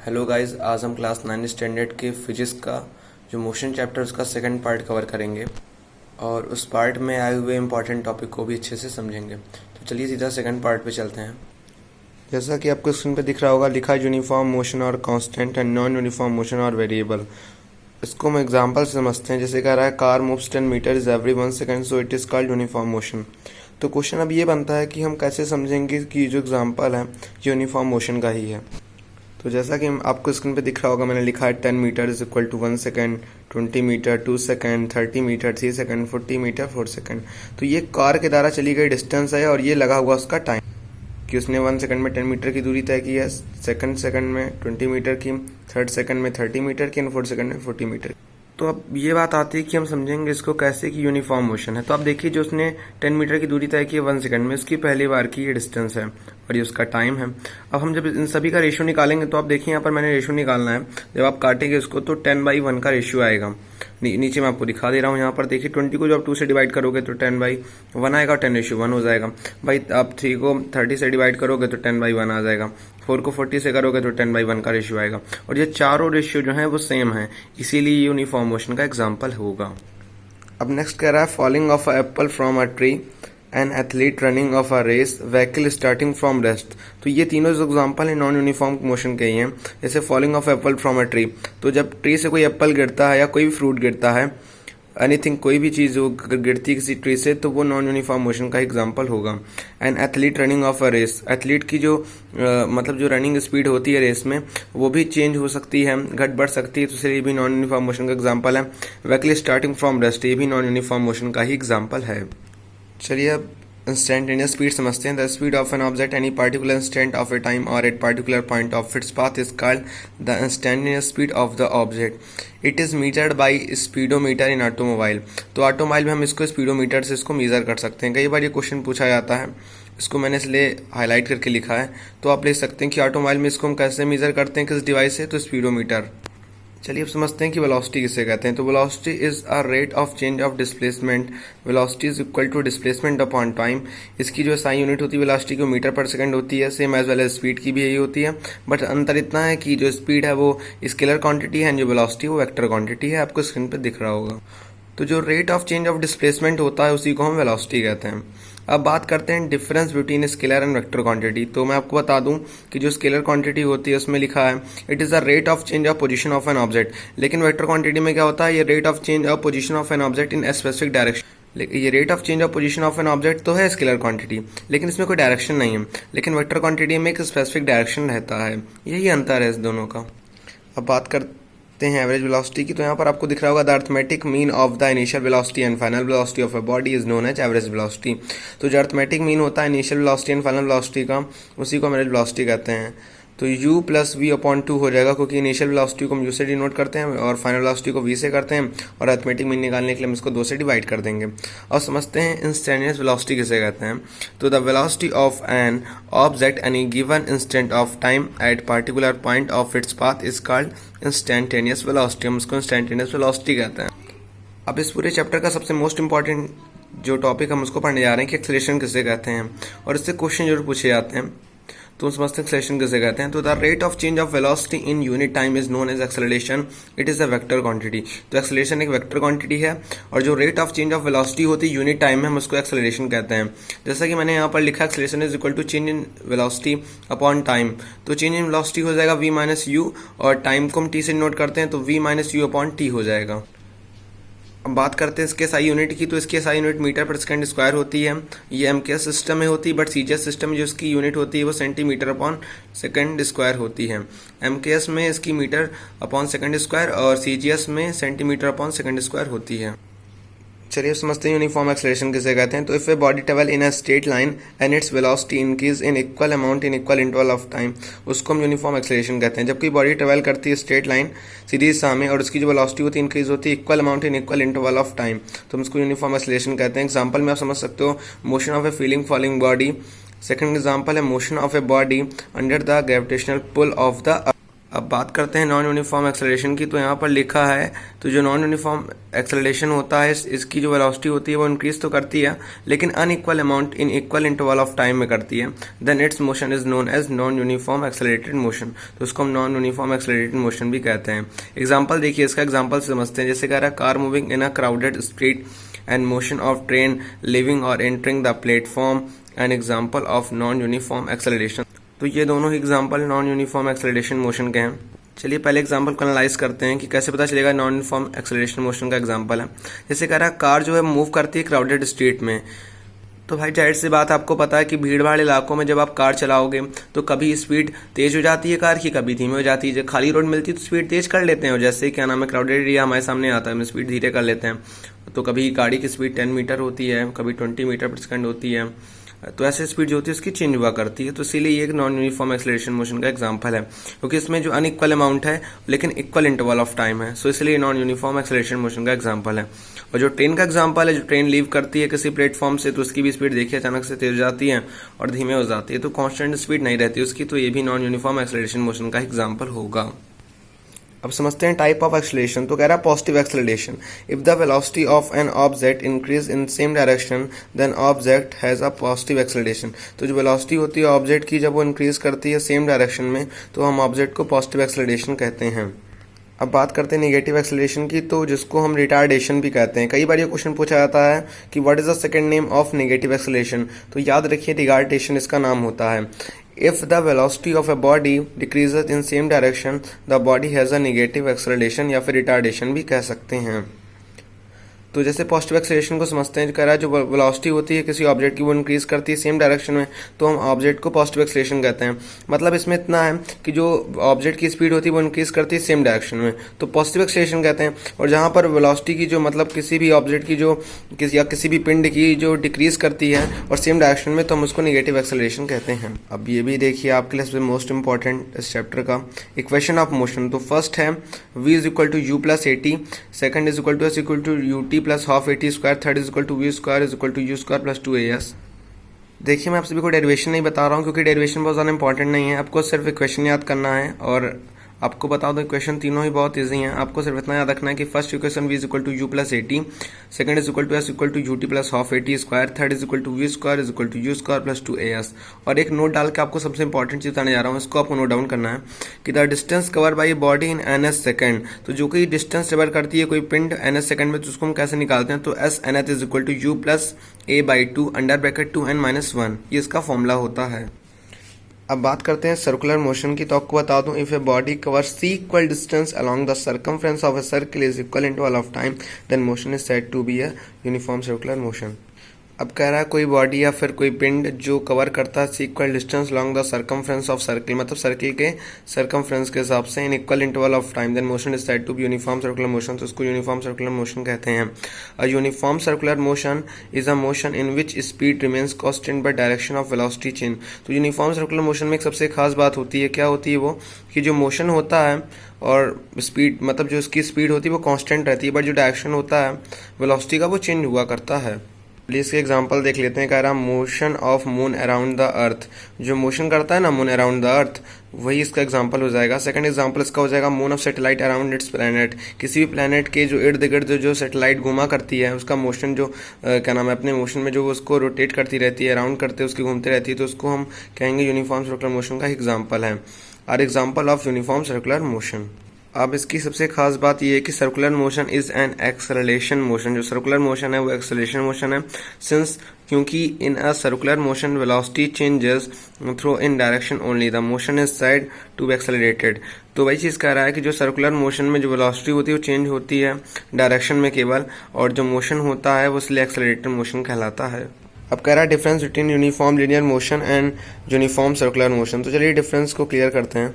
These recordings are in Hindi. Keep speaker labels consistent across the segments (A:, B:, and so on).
A: हेलो गाइस, आज हम क्लास 9 स्टैंडर्ड के फिजिक्स का जो मोशन चैप्टर उसका सेकंड पार्ट कवर करेंगे और उस पार्ट में आए हुए इम्पॉर्टेंट टॉपिक को भी अच्छे से समझेंगे। तो चलिए सीधा सेकंड पार्ट पे चलते हैं। जैसा कि आपको स्क्रीन पे दिख रहा होगा, लिखा है यूनिफॉर्म मोशन और constant and non uniform motion और वेरिएबल। इसको हम एग्जांपल से समझते हैं। जैसे कह रहा है car moves 10 metres every 1 second so it is called uniform motion. तो क्वेश्चन अब ये बनता है कि हम कैसे समझेंगे कि जो एग्जाम्पल है यूनिफॉर्म मोशन का ही है। तो जैसा कि आपको स्क्रीन पे दिख रहा होगा, मैंने लिखा है 10 metre is equal to 1 second, 20 metre 2 second, 30 metre 3 second, 40 metre 4 second. तो ये कार के द्वारा चली गई डिस्टेंस है और ये लगा हुआ उसका टाइम कि उसने 1 सेकंड में 10 मीटर की दूरी तय की है, सेकंड सेकंड में 20 मीटर की, थर्ड सेकंड में 30 मीटर की, एंड फोर्थ सेकंड में 40 मीटर की। तो अब ये बात आती है कि हम समझेंगे इसको कैसे कि यूनिफॉर्म मोशन है। तो आप देखिए, जो उसने 10 मीटर की दूरी तय की है 1 सेकंड में, उसकी पहली बार की ये डिस्टेंस है और ये उसका टाइम है। अब हम जब इन सभी का रेशियो निकालेंगे तो आप देखिए यहाँ पर मैंने रेशियो निकालना है। जब आप काटेंगे उसको तो 10/1 का रेशियो आएगा। नीचे मैं आपको दिखा दे रहा हूँ। यहाँ पर देखिए 20 को जब आप 2 से डिवाइड करोगे तो 10/1 आएगा, 10:1 हो जाएगा। भाई आप 3 को 30 से डिवाइड करोगे तो 10/1 आ जाएगा। 4 को 40 से करोगे तो 10/1 का रेशियो आएगा। और ये चारों रेशियो जो है वो सेम है, इसीलिए यूनिफॉर्म मोशन का एग्जाम्पल होगा। अब नेक्स्ट कह रहा है falling of a apple from a tree, an athlete running of a race, vehicle starting from rest. तो ये तीनों जो एग्जाम्पल है नॉन यूनिफॉर्म मोशन के ही हैं। जैसे falling of Apple from a tree, तो जब ट्री से कोई एप्पल गिरता है या कोई भी फ्रूट गिरता है, एनीथिंग कोई भी चीज़ जो गिरती है किसी ट्री से, तो वो नॉन यूनिफॉर्म मोशन का एग्जाम्पल होगा। An athlete running of a race, athlete की जो मतलब जो रनिंग स्पीड होती है रेस में वो भी चेंज हो सकती है, घट बढ़ सकती है, तो इसलिए ये भी नॉन यूनिफॉर्म मोशन का एग्जाम्पल है। व्हीकल स्टार्टिंग फ्रॉम रेस्ट, ये भी नॉन यूनिफॉर्म मोशन का ही एग्जाम्पल है। चलिए अब इंस्टेंटेनियस स्पीड समझते हैं। The speed of an object any particular instant of a time और at particular point of its path is called the instantaneous speed of the object. It is measured by speedometer in automobile. तो ऑटोमोबाइल में हम इसको स्पीडोमीटर से इसको मीज़र कर सकते हैं। कई बार ये क्वेश्चन पूछा जाता है, इसको मैंने इसलिए हाईलाइट करके लिखा है। तो आप लिख सकते हैं कि ऑटोमोबाइल में इसको हम कैसे मीज़र करते हैं, किस डिवाइस से, तो स्पीडोमीटर। चलिए अब समझते हैं कि वेलोसिटी किसे कहते हैं। तो velocity is a rate of change of displacement. Velocity is equal to displacement upon time. इसकी जो SI यूनिट होती है वेलोसिटी को मीटर पर सेकंड होती है, same as well as speed की भी यही होती है। बट अंतर इतना है कि जो स्पीड है वो स्केलर क्वांटिटी है, जो वेलोसिटी वो वेक्टर क्वांटिटी है। आपको स्क्रीन पर दिख रहा होगा। तो जो rate of change of displacement होता है उसी को हम वेलोसिटी कहते हैं। अब बात करते हैं difference between scalar and vector quantity. तो मैं आपको बता दूं कि जो स्केलर क्वांटिटी होती है उसमें लिखा है it is the rate of change of position of an object. लेकिन वेक्टर क्वांटिटी में क्या होता है, ये rate of change of position of an object in specific direction. ये rate of change of position of an object तो है स्केलर क्वांटिटी, लेकिन इसमें कोई डायरेक्शन नहीं है। लेकिन वेक्टर क्वांटिटी में एक स्पेसिफिक डायरेक्शन रहता है, यही अंतर है इस दोनों का। अब बात करते हैं एवरेज वेलोसिटी की। तो यहाँ पर आपको दिख रहा होगा the arithmetic mean of the initial velocity and final velocity of a body is known as average velocity. तो जो अर्थमेटिक मीन होता है initial velocity and final velocity का, उसी को एवरेज वेलोसिटी कहते हैं। तो u प्लस वी अपॉन 2 हो जाएगा, क्योंकि इनिशियल वेलोसिटी को हम u से डिनोट करते हैं और फाइनल वेलोसिटी को v से करते हैं, और अर्थमेटिक मीन निकालने के लिए हम इसको 2 से डिवाइड कर देंगे। और समझते हैं इंस्टेंटेनियस वेलोसिटी किसे कहते हैं। तो the velocity of an object any given instant of time eight particular point of its path is called instantaneous velocity. हम इसको इंस्टेंटेनियस वेलोसिटी कहते हैं। अब इस पूरे चैप्टर का सबसे मोस्ट इंपॉर्टेंट जो टॉपिक हम उसको पढ़ने जा रहे हैं कि एक्सेलरेशन किसे कहते हैं, और इससे क्वेश्चन जरूर पूछे जाते हैं। तो समझते हैं एक्सेलरेशन किसे कहते हैं। तो the rate of change of velocity in unit time is known as acceleration. It is a vector quantity. तो एक्सेलरेशन एक वेक्टर क्वांटिटी है, और जो rate of change of velocity होती है यूनिट टाइम में, हम उसको एक्सेलरेशन कहते हैं। जैसा कि मैंने यहाँ पर लिखा, acceleration is equal to change in velocity upon time. तो चेंज इन वेलोसिटी हो जाएगा v माइनस यू, और टाइम को हम t से नोट करते हैं तो v minus u upon t हो जाएगा। अब बात करते हैं इसके SI यूनिट की। तो इसकी SI यूनिट मीटर पर सेकंड स्क्वायर होती है। ये MKS सिस्टम में होती है, बट CGS सिस्टम में जो इसकी यूनिट होती है वो सेंटीमीटर अपॉन सेकंड स्क्वायर होती है। MKS में इसकी मीटर अपॉन सेकंड स्क्वायर और CGS में सेंटीमीटर अपॉन सेकंड स्क्वायर होती है। चलिए समझते हैं यूनिफॉर्म एक्सेलरेशन किसे कहते हैं। तो if a body travel in a straight line and its velocity increase in equal amount in equal interval of time, उसको हम यूनिफॉर्म एक्सेलरेशन कहते हैं। जब कोई बॉडी ट्रेवल करती है स्ट्रेट लाइन सीधी दिशा में और उसकी जो वेलोसिटी होती है इंक्रीज होती है equal amount in equal interval of time, तो हम उसको यूनिफॉर्म एक्सेलरेशन कहते हैं। एग्जाम्पल में आप समझ सकते हो motion of a feeling falling body. Second example है motion of a body under the gravitational pull of the अब बात करते हैं नॉन यूनिफॉर्म एक्सेलरेशन की। तो यहाँ पर लिखा है, तो जो नॉन यूनिफॉर्म एक्सेलरेशन होता है इसकी जो वेलोसिटी होती है वो इंक्रीज तो करती है लेकिन unequal amount in equal interval of time में करती है। Then its motion is known as non uniform accelerated motion. तो उसको हम नॉन यूनिफॉर्म एक्सेलरेटेड मोशन भी कहते हैं। एग्जाम्पल देखिए, इसका एग्जाम्पल समझते हैं। जैसे कह रहा है car moving in a crowded street and motion of train leaving और entering the platform an example of non uniform acceleration. तो ये दोनों ही example non uniform acceleration motion के हैं। चलिए पहले एग्जाम्पल को एनालाइज करते हैं कि कैसे पता चलेगा नॉन यूनिफॉर्म एक्सेलरेशन मोशन का एग्जाम्पल है। जैसे कह रहा है कार जो है मूव करती है क्राउडेड स्ट्रीट में। तो भाई जाहिर सी बात, आपको पता है कि भीड़ भाड़ इलाकों में जब आप कार चलाओगे तो कभी स्पीड तेज हो जाती है कार की, कभी धीमी हो जाती है। जब खाली रोड मिलती है तो स्पीड तेज कर लेते हैं, और जैसे क्या नाम है क्राउडेड एरिया हमारे सामने आता है हम स्पीड धीरे कर लेते हैं। तो कभी गाड़ी की स्पीड 10 मीटर होती है, कभी 20 मीटर पर सेकंड होती है। तो ऐसे स्पीड जो होती है उसकी चेंज हुआ करती है। तो इसीलिए ये एक नॉन यूनिफॉर्म एक्सेलरेशन मोशन का एग्जांपल है, क्योंकि इसमें जो अनइक्वल अमाउंट है लेकिन इक्वल इंटरवल ऑफ टाइम है। सो इसलिए नॉन यूनिफॉर्म एक्सेलरेशन मोशन का एग्जांपल है। और जो ट्रेन का एग्जांपल है, जो ट्रेन लीव करती है किसी प्लेटफॉर्म से तो उसकी भी स्पीड देखिए अचानक से तेज हो जाती है और धीमे हो जाती है, तो कांस्टेंट स्पीड नहीं रहती उसकी। तो ये भी नॉन यूनिफॉर्म एक्सेलरेशन मोशन का एग्जाम्पल होगा। अब समझते हैं टाइप ऑफ एक्सेलरेशन। तो कह रहा है positive acceleration, if the velocity of an object increase in same direction then object has a positive acceleration. तो जो वेलोसिटी होती है ऑब्जेक्ट की, जब वो इंक्रीज करती है सेम डायरेक्शन में तो हम ऑब्जेक्ट को पॉजिटिव एक्सेलरेशन कहते हैं। अब बात करते हैं नेगेटिव एक्सेलरेशन की, तो जिसको हम रिटार्डेशन भी कहते हैं। कई बार ये क्वेश्चन पूछा जाता है कि what is the second name of negative acceleration. तो याद रखिए रिटार्डेशन इसका नाम होता है। If the velocity of a body decreases in same direction, the body has a negative acceleration या फिर retardation भी कह सकते हैं। तो जैसे पॉजिटिव एक्सेलरेशन को समझते हैं, कह रहा है जो वेलोसिटी होती है किसी ऑब्जेक्ट की वो इंक्रीज करती है सेम डायरेक्शन में तो हम ऑब्जेक्ट को पॉजिटिव एक्सेलरेशन कहते हैं। मतलब इसमें इतना है कि जो ऑब्जेक्ट की स्पीड होती है वो इंक्रीज करती है सेम डायरेक्शन में तो पॉजिटिव एक्सेलरेशन कहते हैं। और जहाँ पर वेलोसिटी की जो मतलब किसी भी ऑब्जेक्ट की जो किसी भी पिंड की जो डिक्रीज करती है और सेम डायरेक्शन में तो हम उसको नेगेटिव एक्सेलरेशन कहते हैं। अब ये भी देखिए आपके लिए मोस्ट इंपॉर्टेंट इस चैप्टर का इक्वेशन ऑफ मोशन। तो फर्स्ट है v is equal to u plus a t, second is equal to s equal to u t plus half a t square, third is equal to v square is equal to u square plus 2as। देखिए मैं आप सभी को डेरिवेशन नहीं बता रहा हूँ क्योंकि डेरिवेशन बहुत ज़्यादा इंपॉर्टेंट नहीं है। आपको सिर्फ इक्वेशन याद करना है और आपको बता दो इक्वेशन तीनों ही बहुत इजी हैं। आपको सिर्फ इतना याद रखना है कि first equation v is equal to u plus a t, second is equal to s equal to u t plus half a t square, third is equal to v square is equal to u square plus 2as। और एक नोट डाल के आपको सबसे इंपॉर्टेंट चीज बताने जा रहा हूँ, इसको आपको नोट डाउन करना है कि the distance cover by body in ns second. तो जो कोई डिस्टेंस कवर करती है कोई पिंड ns सेकंड में तो उसको हम कैसे निकालते हैं, तो s nth is equal to u plus a by 2 under bracket 2n-1, ये इसका फॉर्मूला होता है। अब बात करते हैं सर्कुलर मोशन की। तो आपको बता दूं, if a body covers see equal distance along the circumference of a circle is equal interval of time then motion is said to be a uniform circular motion. अब कह रहा है कोई बॉडी या फिर कोई पिंड जो कवर करता है see equal distance along the circumference of circle, मतलब सर्कल के सर्कमफ्रेंस के हिसाब से in equal interval of time then motion is said to be uniform circular motion. तो उसको यूनिफॉर्म सर्कुलर मोशन कहते हैं। A uniform circular motion is a motion in which speed remains constant by direction of velocity change. तो यूनिफॉर्म सर्कुलर मोशन में एक सबसे खास बात होती है, क्या होती है वो, कि जो मोशन होता है और स्पीड मतलब जो उसकी स्पीड होती है वो कांस्टेंट रहती है, बट जो डायरेक्शन होता है वेलोसिटी का वो चेंज हुआ करता है। इसके एग्जांपल देख लेते हैं। कह रहा motion of moon around the earth, जो मोशन करता है ना मून अराउंड द अर्थ, वही इसका एग्जांपल हो जाएगा। सेकंड एग्जांपल इसका हो जाएगा moon of satellite around its planet, किसी भी प्लैनेट के जो इर्द गिर्द जो सैटेलाइट घुमा करती है उसका मोशन जो क्या नाम है अपने मोशन में जो उसको रोटेट करती रहती है, अराउंड करते उसकी घूमती रहती है, तो उसको हम कहेंगे यूनिफॉर्म सर्कुलर मोशन का एग्जाम्पल है। और example of uniform circular motion. अब इसकी सबसे खास बात यह है कि circular motion is an acceleration motion. जो सर्कुलर मोशन है वो एक्सेलरेशन मोशन है, सिंस क्योंकि in a circular motion velocity changes through in direction only the motion is said to be accelerated. तो वही चीज़ कह रहा है कि जो सर्कुलर मोशन में जो वेलोसिटी होती है वो चेंज होती है डायरेक्शन में केवल, और जो मोशन होता है वो इसलिए एक्सेलरेटेड मोशन कहलाता है। अब कह रहा है difference between uniform linear motion and uniform circular motion. तो चलिए डिफरेंस को क्लियर करते हैं।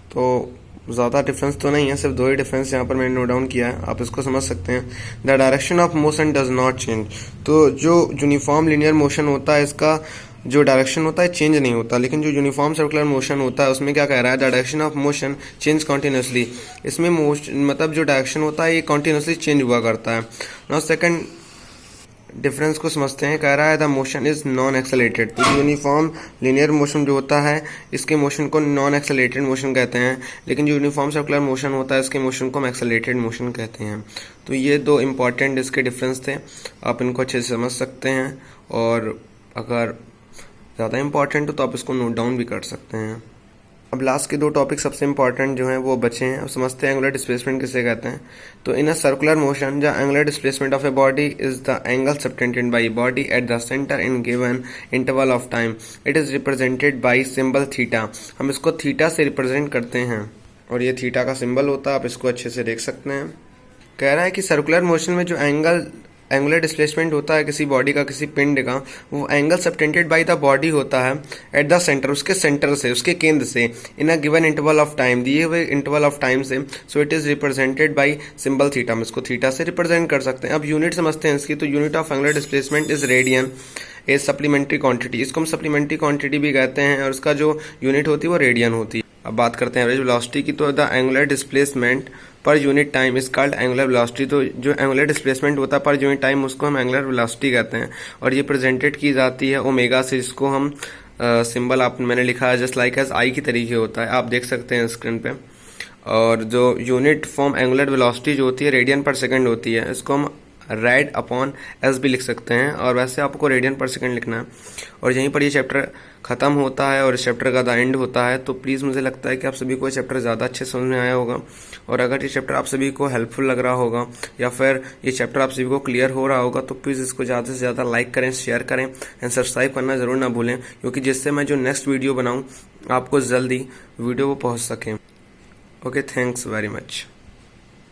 A: तो ज़्यादा डिफरेंस तो नहीं है, सिर्फ दो ही डिफरेंस यहाँ पर मैंने नोट डाउन किया है, आप इसको समझ सकते हैं। The direction of motion does not change. तो जो यूनिफॉर्म लीनियर मोशन होता है इसका जो डायरेक्शन होता है चेंज नहीं होता, लेकिन जो यूनिफॉर्म सर्कुलर मोशन होता है उसमें क्या कह रहा है, the direction of motion change continuously. इसमें मोशन मतलब जो डायरेक्शन होता है ये कॉन्टिन्यूसली चेंज हुआ करता है। नाउ सेकंड डिफरेंस को समझते हैं। कह रहा है द मोशन इज नॉन एक्सेलेरेटेड। तो यूनिफॉर्म लिनियर मोशन जो होता है इसके मोशन को नॉन एक्सेलेरेटेड मोशन कहते हैं, लेकिन जो यूनिफॉर्म सर्कुलर मोशन होता है इसके मोशन को हम एक्सेलेरेटेड मोशन कहते हैं। तो ये दो इंपॉर्टेंट इसके डिफरेंस थे, आप इनको अच्छे से समझ सकते हैं, और अगर ज़्यादा इंपॉर्टेंट हो तो आप इसको नोट डाउन भी कर सकते हैं। अब लास्ट के दो टॉपिक सबसे इंपॉर्टेंट जो हैं वो बचे हैं। अब समझते हैं एंगुलर डिस्प्लेसमेंट किसे कहते हैं। तो in a circular motion the angular displacement of a body is the angle subtended by body at the centre in given interval of time. It is represented by symbol theta. हम इसको थीटा से रिप्रेजेंट करते हैं और ये थीटा का सिंबल होता है, आप इसको अच्छे से देख सकते हैं। कह रहा है कि सर्कुलर मोशन में जो एंगुलर डिस्प्लेसमेंट होता है किसी बॉडी का, किसी पिंड का, वो angle subtended by the body होता है एट द सेंटर, उसके सेंटर से, उसके केंद्र से, in a given interval of time, दिए हुए इंटरवल ऑफ टाइम से। So it is represented by symbol theta. हम इसको थीटा से रिप्रेजेंट कर सकते हैं। अब यूनिट समझते हैं इसकी। तो unit of angular displacement is radian A supplementary quantity. इसको हम सप्लीमेंट्री क्वांटिटी भी कहते हैं और उसका जो यूनिट होती है वो रेडियन होती है। अब बात करते हैं एवरेज वेलोसिटी की। तो the angular displacement per unit time is called angular velocity. तो जो एंगुलर डिस्प्लेसमेंट होता है पर यूनिट टाइम उसको हम एंगुलर वेलोसिटी कहते हैं, और ये प्रेजेंटेड की जाती है ओमेगा से, जिसको हम सिंबल मैंने लिखा है जस्ट लाइक एज आई की तरीके होता है, आप देख सकते हैं स्क्रीन पे। और जो यूनिट फॉर्म एंगुलर वेलोसिटी जो होती है रेडियन पर सेकंड होती है, इसको हम रेड अपॉन एस भी लिख सकते हैं, और वैसे आपको रेडियन पर सेकंड लिखना है। और यहीं पर ये चैप्टर खत्म होता है और इस चैप्टर का द एंड होता है। तो प्लीज़ मुझे लगता है कि आप सभी को ये चैप्टर ज़्यादा अच्छे समझ में आया होगा, और अगर ये चैप्टर आप सभी को हेल्पफुल लग रहा होगा या फिर ये चैप्टर आप सभी को क्लियर हो रहा होगा, तो प्लीज़ इसको ज़्यादा से ज़्यादा लाइक करें, शेयर करें एंड सब्सक्राइब करना ज़रूर ना भूलें, क्योंकि जिससे मैं जो नेक्स्ट वीडियो बनाऊँ आपको जल्दी वीडियो वो पहुँच सकें। Okay, thanks very much.